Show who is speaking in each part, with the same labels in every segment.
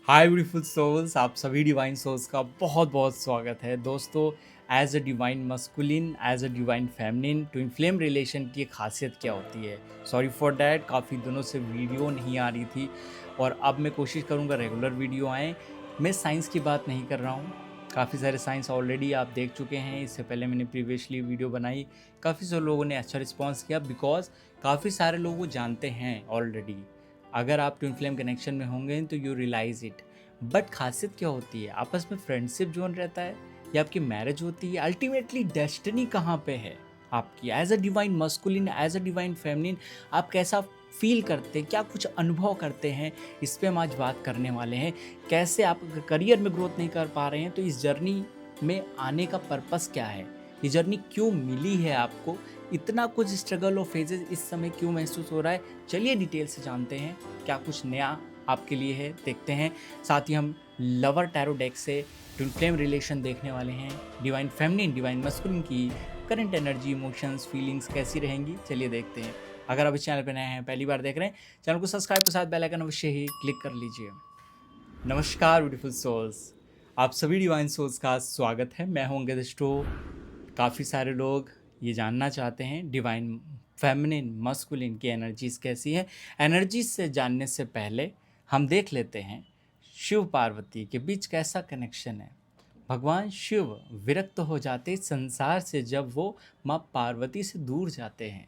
Speaker 1: हाय beautiful souls, आप सभी divine souls का बहुत बहुत स्वागत है दोस्तों। As a divine masculine, as a divine feminine, twin flame relation की खासियत क्या होती है। सॉरी फॉर डैट, काफ़ी दिनों से वीडियो नहीं आ रही थी और अब मैं कोशिश करूँगा रेगुलर वीडियो आएँ। मैं साइंस की बात नहीं कर रहा हूँ, काफ़ी सारे साइंस ऑलरेडी आप देख चुके हैं। इससे पहले मैंने प्रीवियसली वीडियो बनाई, काफ़ी सारे लोगों ने अच्छा रिस्पॉन्स किया बिकॉज काफ़ी सारे लोग वो जानते हैं ऑलरेडी। अगर आप ट्विन फ्लेम कनेक्शन में होंगे तो यू रियलाइज इट। बट खासियत क्या होती है, आपस में फ्रेंडशिप जोन रहता है या आपकी मैरिज होती है, अल्टीमेटली डेस्टिनी कहाँ पे है आपकी as a divine masculine, as a divine feminine. आप कैसा फील करते हैं, क्या कुछ अनुभव करते हैं, इस पे हम आज बात करने वाले हैं। कैसे आप करियर में ग्रोथ नहीं कर पा रहे हैं तो इस जर्नी में आने का पर्पस क्या है, ये जर्नी क्यों मिली है आपको, इतना कुछ स्ट्रगल और फेजेस इस समय क्यों महसूस हो रहा है। चलिए डिटेल से जानते हैं क्या कुछ नया आपके लिए है, देखते हैं। साथ ही हम लवर टैरो डेक से ट्विन फ्लेम रिलेशन देखने वाले हैं, डिवाइन फेमिनिन डिवाइन मस्कुलिन की करंट एनर्जी, इमोशंस, फीलिंग्स कैसी रहेंगी, चलिए देखते हैं। अगर आप इस चैनल पर नए हैं, पहली बार देख रहे हैं, चैनल को सब्सक्राइब के साथ बेल आइकन अवश्य ही क्लिक कर लीजिए। नमस्कार ब्यूटीफुल सोल्स, आप सभी डिवाइन सोल्स का स्वागत है। मैं हूं अंकित स्टो। काफ़ी सारे लोग ये जानना चाहते हैं डिवाइन फेमिनिन मस्कुलिन की एनर्जीज कैसी है। एनर्जीज से जानने से पहले हम देख लेते हैं शिव पार्वती के बीच कैसा कनेक्शन है। भगवान शिव विरक्त हो जाते संसार से जब वो माँ पार्वती से दूर जाते हैं।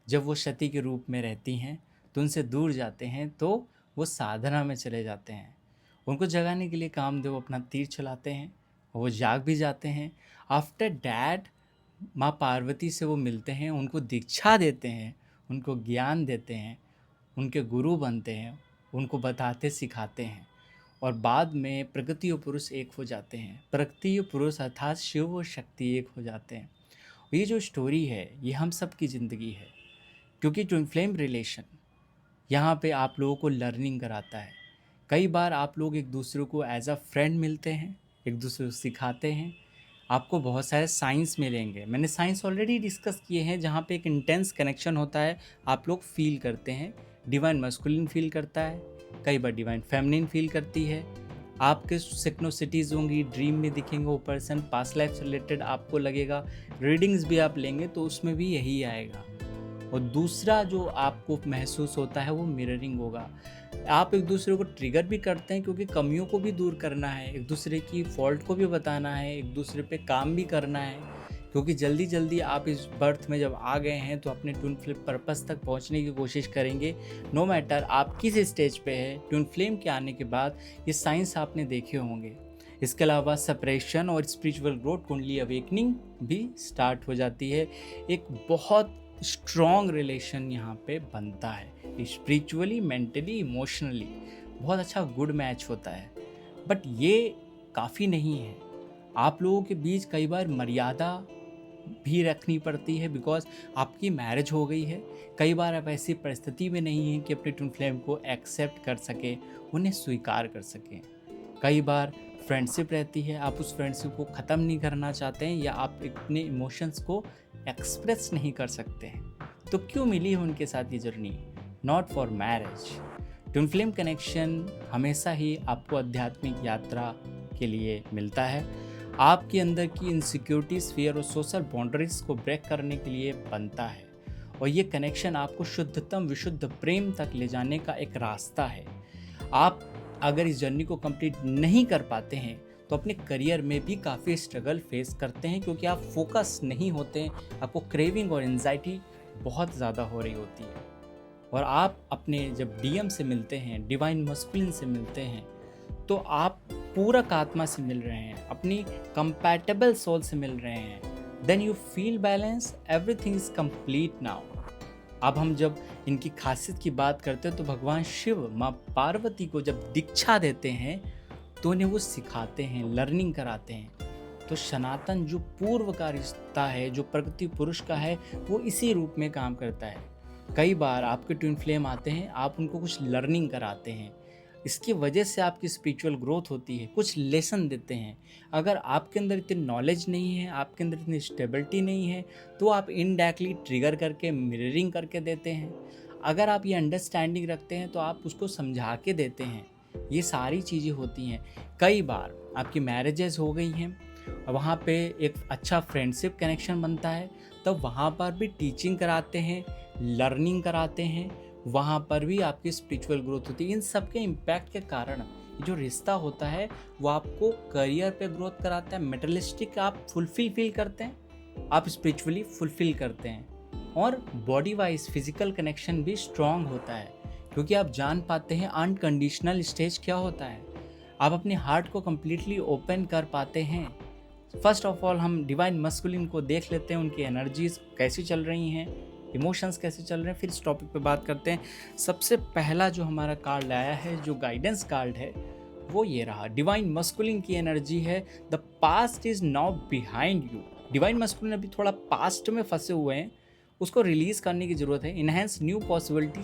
Speaker 1: जब वो सती के रूप में रहती हैं तो उनसे दूर जाते हैं, तो वो साधना में चले जाते हैं। उनको जगाने के लिए कामदेव अपना तीर चलाते हैं, वो जाग भी जाते हैं। आफ्टर डैट माँ पार्वती से वो मिलते हैं, उनको दीक्षा देते हैं, उनको ज्ञान देते हैं, उनके गुरु बनते हैं, उनको बताते सिखाते हैं और बाद में प्रकृति और पुरुष एक हो जाते हैं। प्रकृति और पुरुष अर्थात शिव और शक्ति एक हो जाते हैं। ये जो स्टोरी है ये हम सब की ज़िंदगी है, क्योंकि ट्विन फ्लेम रिलेशन यहाँ पे आप लोगों को लर्निंग कराता है। कई बार आप लोग एक दूसरे को एज अ फ्रेंड मिलते हैं, एक दूसरे को सिखाते हैं। आपको बहुत सारे साइंस मिलेंगे, मैंने साइंस ऑलरेडी डिस्कस किए हैं, जहाँ पे एक इंटेंस कनेक्शन होता है, आप लोग फील करते हैं। डिवाइन मस्कुलिन फील करता है, कई बार डिवाइन फेमिनिन फील करती है। आपके सिक्नोसिटीज़ होंगी, ड्रीम में दिखेंगे वो पर्सन, पास्ट लाइफ से रिलेटेड आपको लगेगा। रीडिंग्स भी आप लेंगे तो उसमें भी यही आएगा। और दूसरा जो आपको महसूस होता है वो मिररिंग होगा। आप एक दूसरे को ट्रिगर भी करते हैं क्योंकि कमियों को भी दूर करना है, एक दूसरे की फॉल्ट को भी बताना है, एक दूसरे पे काम भी करना है। क्योंकि जल्दी जल्दी आप इस बर्थ में जब आ गए हैं तो अपने ट्विन फ्लेम पर्पस तक पहुंचने की कोशिश करेंगे। नो मैटर आप किस स्टेज पे है, ट्विन फ्लेम के आने के बाद ये साइंस आपने देखे होंगे। इसके अलावा सेपरेशन और स्पिरिचुअल ग्रोथ, कुंडली अवेकनिंग भी स्टार्ट हो जाती है। एक बहुत स्ट्रॉन्ग रिलेशन यहाँ पे बनता है, स्पिरिचुअली, मेंटली, इमोशनली बहुत अच्छा गुड मैच होता है। बट ये काफ़ी नहीं है, आप लोगों के बीच कई बार मर्यादा भी रखनी पड़ती है बिकॉज आपकी मैरिज हो गई है। कई बार आप ऐसी परिस्थिति में नहीं हैं कि अपने ट्विन फ्लेम को एक्सेप्ट कर सकें, उन्हें स्वीकार कर सकें। कई बार फ्रेंडशिप रहती है, आप उस फ्रेंडशिप को ख़त्म नहीं करना चाहते हैं या आप अपने इमोशंस को एक्सप्रेस नहीं कर सकते हैं। तो क्यों मिली है उनके साथ ये journey? Not for marriage. Twin flame connection हमेशा ही आपको आध्यात्मिक यात्रा के लिए मिलता है, आपके अंदर की इनसिक्योरिटीज, फियर और सोशल बाउंड्रीज को ब्रेक करने के लिए बनता है। और ये कनेक्शन आपको शुद्धतम विशुद्ध प्रेम तक ले जाने का एक रास्ता है। आप अगर इस जर्नी को कंप्लीट नहीं कर पाते हैं तो अपने करियर में भी काफ़ी स्ट्रगल फेस करते हैं, क्योंकि आप फोकस नहीं होते हैं, आपको क्रेविंग और एंजाइटी बहुत ज़्यादा हो रही होती है। और आप अपने जब डीएम से मिलते हैं, डिवाइन मस्कुलिन से मिलते हैं, तो आप पूरक आत्मा से मिल रहे हैं, अपनी कंपैटिबल सोल से मिल रहे हैं। Then you feel balance, everything is complete now. अब हम जब इनकी खासियत की बात करते हैं तो भगवान शिव माँ पार्वती को जब दीक्षा देते हैं तो उन्हें वो सिखाते हैं, लर्निंग कराते हैं। तो सनातन जो पूर्व का रिश्ता है, जो प्रकृति पुरुष का है, वो इसी रूप में काम करता है। कई बार आपके ट्विन फ्लेम आते हैं, आप उनको कुछ लर्निंग कराते हैं, इसकी वजह से आपकी स्पिरिचुअल ग्रोथ होती है, कुछ लेसन देते हैं। अगर आपके अंदर इतनी नॉलेज नहीं है, आपके अंदर इतनी स्टेबिलिटी नहीं है, तो आप इनडायरेक्टली ट्रिगर करके, मिररिंग करके देते हैं। अगर आप ये अंडरस्टैंडिंग रखते हैं तो आप उसको समझा के देते हैं। ये सारी चीज़ें होती हैं। कई बार आपकी मैरिजेस हो गई हैं, वहाँ पे एक अच्छा फ्रेंडशिप कनेक्शन बनता है, तब वहाँ पर भी टीचिंग कराते हैं, लर्निंग कराते हैं, वहाँ पर भी आपकी स्पिरिचुअल ग्रोथ होती है। इन सब के इम्पैक्ट के कारण ये जो रिश्ता होता है वो आपको करियर पे ग्रोथ कराता है, मेटलिस्टिक आप फुलफिल करते हैं, आप स्पिरिचुअली फुलफिल करते हैं, और बॉडी वाइज फिजिकल कनेक्शन भी स्ट्रांग होता है, क्योंकि आप जान पाते हैं अनकंडीशनल स्टेज क्या होता है। आप अपने हार्ट को कम्प्लीटली ओपन कर पाते हैं। फर्स्ट ऑफ ऑल हम डिवाइन मस्कुलिन को देख लेते हैं, उनकी एनर्जीज कैसी चल रही हैं, इमोशंस कैसे चल रहे हैं, फिर इस टॉपिक पे बात करते हैं। सबसे पहला जो हमारा कार्ड आया है, जो गाइडेंस कार्ड है, वो ये रहा। डिवाइन मस्कुलिन की एनर्जी है, the past is now behind you. Divine masculine अभी थोड़ा पास्ट में फंसे हुए हैं, उसको रिलीज़ करने की ज़रूरत है। इन्हेंस न्यू पॉसिबिलिटी,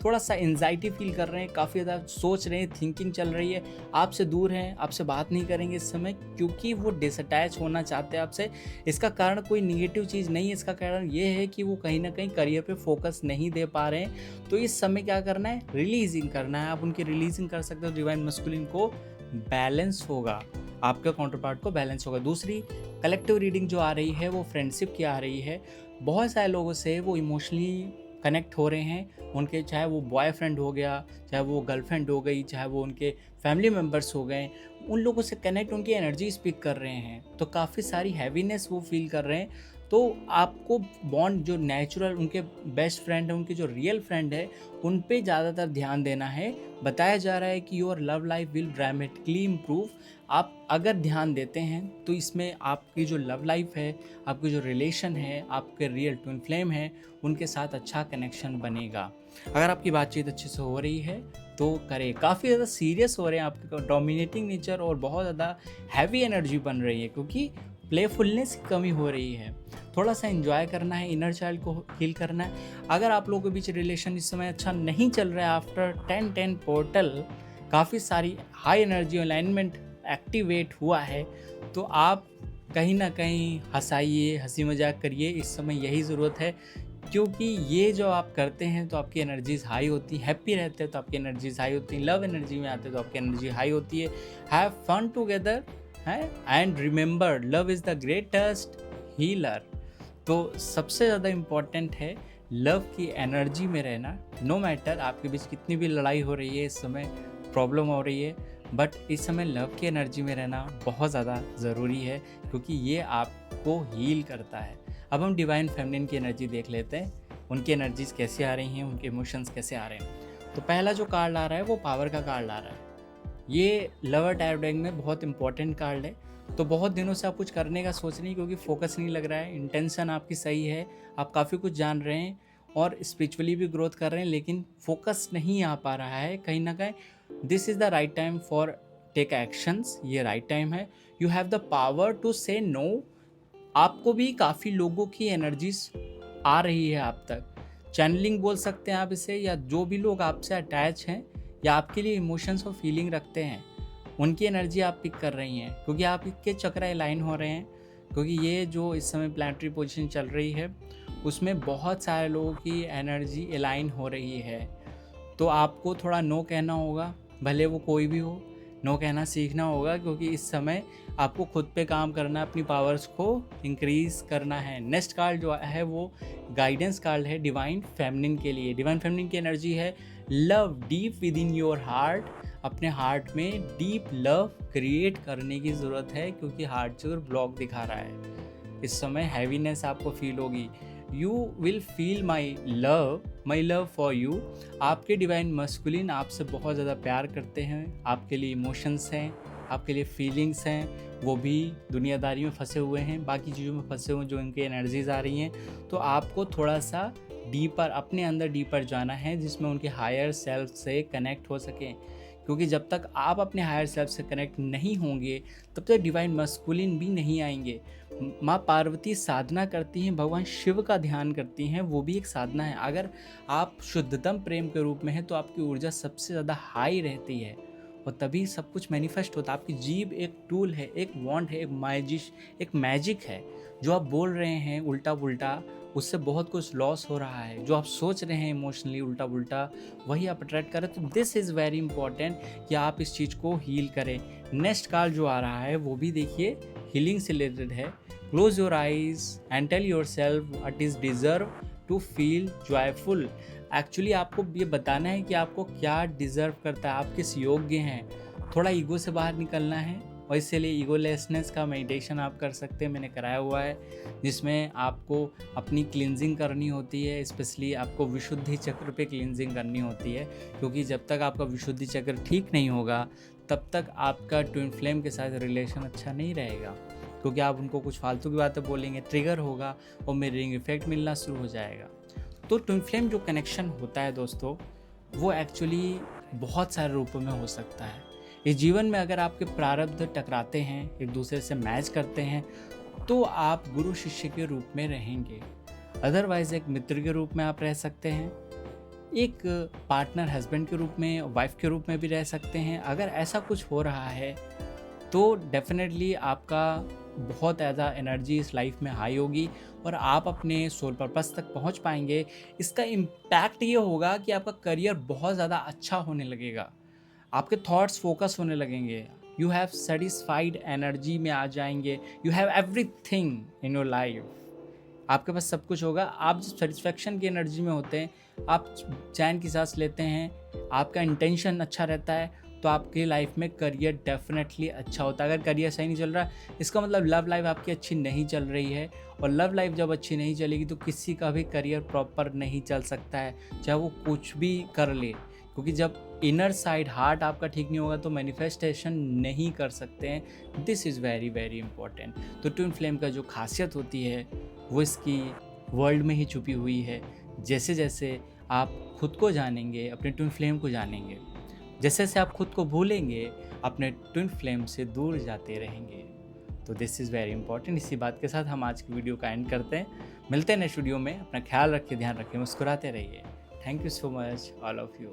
Speaker 1: थोड़ा सा एंजाइटी फील कर रहे हैं, काफ़ी ज़्यादा सोच रहे हैं, थिंकिंग चल रही है, आपसे दूर हैं, आपसे बात नहीं करेंगे इस समय, क्योंकि वो डिसअटैच होना चाहते हैं आपसे। इसका कारण कोई निगेटिव चीज़ नहीं है, इसका कारण ये है कि वो कहीं ना कहीं करियर पे फोकस नहीं दे पा रहे हैं। तो इस समय क्या करना है, रिलीजिंग करना है। आप उनकी रिलीजिंग कर सकते हो, डिवाइन मस्कुलिन को बैलेंस होगा, आपका काउंटर पार्ट को बैलेंस होगा। दूसरी कलेक्टिव रीडिंग जो आ रही है वो फ्रेंडशिप की आ रही है। बहुत सारे लोगों से वो इमोशनली कनेक्ट हो रहे हैं, उनके चाहे वो बॉयफ्रेंड हो गया, चाहे वो गर्लफ्रेंड हो गई, चाहे वो उनके फैमिली मेम्बर्स हो गए, उन लोगों से कनेक्ट, उनकी एनर्जी स्पीक कर रहे हैं, तो काफ़ी सारी हैवीनेस वो फील कर रहे हैं। तो आपको बॉन्ड जो नेचुरल उनके बेस्ट फ्रेंड है, उनके जो रियल फ्रेंड है, उन पे ज़्यादातर ध्यान देना है। बताया जा रहा है कि your love life will dramatically improve. आप अगर ध्यान देते हैं तो इसमें आपकी जो लव लाइफ है, आपकी जो रिलेशन है, आपके रियल ट्विन फ्लेम है, उनके साथ अच्छा कनेक्शन बनेगा। अगर आपकी बातचीत अच्छे से हो रही है तो करें। काफ़ी ज़्यादा सीरियस हो रहे हैं, आपके डोमिनेटिंग नेचर और बहुत ज़्यादा हैवी एनर्जी बन रही है, क्योंकि प्लेफुलनेस की कमी हो रही है। थोड़ा सा एंजॉय करना है, इनर चाइल्ड को हील करना है। अगर आप लोगों के बीच रिलेशन इस समय अच्छा नहीं चल रहा है, आफ्टर 10-10 पोर्टल काफ़ी सारी हाई एनर्जी अलाइनमेंट एक्टिवेट हुआ है, तो आप कहीं ना कहीं हंसाइए, हंसी मजाक करिए, इस समय यही ज़रूरत है। क्योंकि ये जो आप करते हैं तो आपकी एनर्जीज हाई होती है, हैप्पी रहते हैं तो आपकी एनर्जीज हाई होती है, लव एनर्जी में आते हैं तो आपकी एनर्जी हाई होती है। हैव फन टुगेदर है, and remember love is the greatest healer. तो सबसे ज़्यादा इम्पॉर्टेंट है लव की एनर्जी में रहना। नो मैटर आपके बीच कितनी भी लड़ाई हो रही है, इस समय प्रॉब्लम हो रही है, बट इस समय लव की एनर्जी में रहना बहुत ज़्यादा ज़रूरी है, क्योंकि ये आपको हील करता है। अब हम डिवाइन फेमिनिन की एनर्जी देख लेते हैं, उनकी एनर्जीज कैसे आ रही हैं, उनके इमोशंस कैसे आ रहे हैं। तो पहला जो कार्ड आ रहा है वो पावर का कार्ड आ रहा है। ये लवर टैरो डेक में बहुत इंपॉर्टेंट कार्ड है। तो बहुत दिनों से आप कुछ करने का सोच रही हैं, क्योंकि फोकस नहीं लग रहा है, इंटेंशन आपकी सही है, आप काफ़ी कुछ जान रहे हैं और स्पिरिचुअली भी ग्रोथ कर रहे हैं, लेकिन फोकस नहीं आ पा रहा है कहीं ना कहीं। This is the right time for take actions, ये राइट टाइम है। You have the power to say no. आपको भी काफ़ी लोगों की एनर्जीज आ रही है आप तक, चैनलिंग बोल सकते हैं आप इसे, या जो भी लोग आपसे अटैच हैं या आपके लिए इमोशंस और फीलिंग रखते हैं, उनकी एनर्जी आप पिक कर रही हैं, क्योंकि आप इसके चक्र अलाइन हो रहे हैं। क्योंकि ये जो इस समय प्लानिटरी पोजीशन चल रही है उसमें बहुत सारे लोगों की एनर्जी अलाइन हो रही है। तो आपको थोड़ा नो कहना होगा, भले वो कोई भी हो, नो कहना सीखना होगा, क्योंकि इस समय आपको खुद पे काम करना है, अपनी पावर्स को इंक्रीज करना है। नेक्स्ट कार्ड जो है वो गाइडेंस कार्ड है डिवाइन फेमिनिन के लिए। डिवाइन फेमिनिन की एनर्जी है love deep with in your heart. अपने हार्ट में डीप लव क्रिएट करने की ज़रूरत है, क्योंकि हार्ट जो ब्लॉक दिखा रहा है, इस समय हैवीनेस आपको फील होगी। You will feel my love for you. आपके डिवाइन मस्कुलिन आपसे बहुत ज़्यादा प्यार करते हैं, आपके लिए इमोशंस हैं, आपके लिए फीलिंग्स हैं। वो भी दुनियादारी में फंसे हुए हैं, बाकी चीज़ों में फंसे हुए, जो इनकी एनर्जीज आ रही हैं। तो आपको थोड़ा सा डीपर, अपने अंदर डीपर जाना है, जिसमें उनके हायर सेल्फ से कनेक्ट हो सकें। क्योंकि जब तक आप अपने हायर सेल्फ से कनेक्ट नहीं होंगे तब तक डिवाइन मस्कुलिन भी नहीं आएंगे। माँ पार्वती साधना करती हैं, भगवान शिव का ध्यान करती हैं, वो भी एक साधना है। अगर आप शुद्धतम प्रेम के रूप में हैं तो आपकी ऊर्जा सबसे ज़्यादा हाई रहती है, और तभी सब कुछ मैनिफेस्ट होता है। आपकी जीभ एक टूल है, एक वॉन्ड है, एक मैजिक है। जो आप बोल रहे हैं उल्टा पुल्टा, उससे बहुत कुछ लॉस हो रहा है, जो आप सोच रहे हैं इमोशनली उल्टा पुल्टा वही आप अट्रैक्ट करें। तो दिस इज़ वेरी इंपॉर्टेंट कि आप इस चीज़ को हील करें। नेक्स्ट कार्ड जो आ रहा है वो भी देखिए हीलिंग से रिलेटेड है। Close your eyes and tell yourself what is deserve to feel joyful. Actually आपको ये बताना है कि आपको क्या डिज़र्व करता है, आप किस योग्य हैं। थोड़ा ईगो से बाहर निकलना है और इसीलिए ईगोलेसनेस का मेडिटेशन आप कर सकते हैं, मैंने कराया हुआ है, जिसमें आपको अपनी क्लींजिंग करनी होती है। स्पेशली आपको विशुद्धि चक्र पे क्लींजिंग करनी होती है, क्योंकि जब तक आपका विशुद्धि चक्र ठीक नहीं होगा तब तक आपका ट्विन फ्लेम के साथ रिलेशन अच्छा नहीं रहेगा, क्योंकि आप उनको कुछ फालतू की बातें बोलेंगे, ट्रिगर होगा और मिररिंग इफेक्ट मिलना शुरू हो जाएगा। तो ट्विन फ्लेम जो कनेक्शन होता है दोस्तों, वो एक्चुअली बहुत सारे रूपों में हो सकता है। इस जीवन में अगर आपके प्रारब्ध टकराते हैं, एक दूसरे से मैच करते हैं, तो आप गुरु शिष्य के रूप में रहेंगे। अदरवाइज एक मित्र के रूप में आप रह सकते हैं, एक पार्टनर हस्बैंड के रूप में, वाइफ के रूप में भी रह सकते हैं। अगर ऐसा कुछ हो रहा है तो डेफिनेटली आपका बहुत ज़्यादा एनर्जी इस लाइफ में हाई होगी और आप अपने सोल पर्पस तक पहुंच पाएंगे। इसका इम्पैक्ट ये होगा कि आपका करियर बहुत ज़्यादा अच्छा होने लगेगा, आपके थॉट्स फोकस होने लगेंगे, यू हैव सेटिस्फाइड एनर्जी में आ जाएंगे, you have everything in your life, आपके पास सब कुछ होगा। आप जब सेटिस्फैक्शन की एनर्जी में होते हैं, आप चैन की सांस लेते हैं, आपका इंटेंशन अच्छा रहता है, तो आपकी लाइफ में करियर डेफिनेटली अच्छा होता है। अगर करियर सही नहीं चल रहा है, इसका मतलब लव लाइफ आपकी अच्छी नहीं चल रही है, और लव लाइफ जब अच्छी नहीं चलेगी तो किसी का भी करियर प्रॉपर नहीं चल सकता है, चाहे वो कुछ भी कर ले, क्योंकि जब इनर साइड हार्ट आपका ठीक नहीं होगा तो मैनिफेस्टेशन नहीं कर सकते हैं। This is very very important. तो ट्विन फ्लेम का जो खासियत होती है वो इसकी वर्ल्ड में ही छुपी हुई है। जैसे जैसे आप खुद को जानेंगे, अपने ट्विन फ्लेम को जानेंगे, जैसे जैसे आप खुद को भूलेंगे, अपने ट्विन फ्लेम से दूर जाते रहेंगे। तो दिस इज़ वेरी इंपॉर्टेंट। इसी बात के साथ हम आज की वीडियो का एंड करते हैं। मिलते हैं नेक्स्ट वीडियो में। अपना ख्याल रखिए, ध्यान रखिए, मुस्कुराते रहिए। Thank you so much all of you.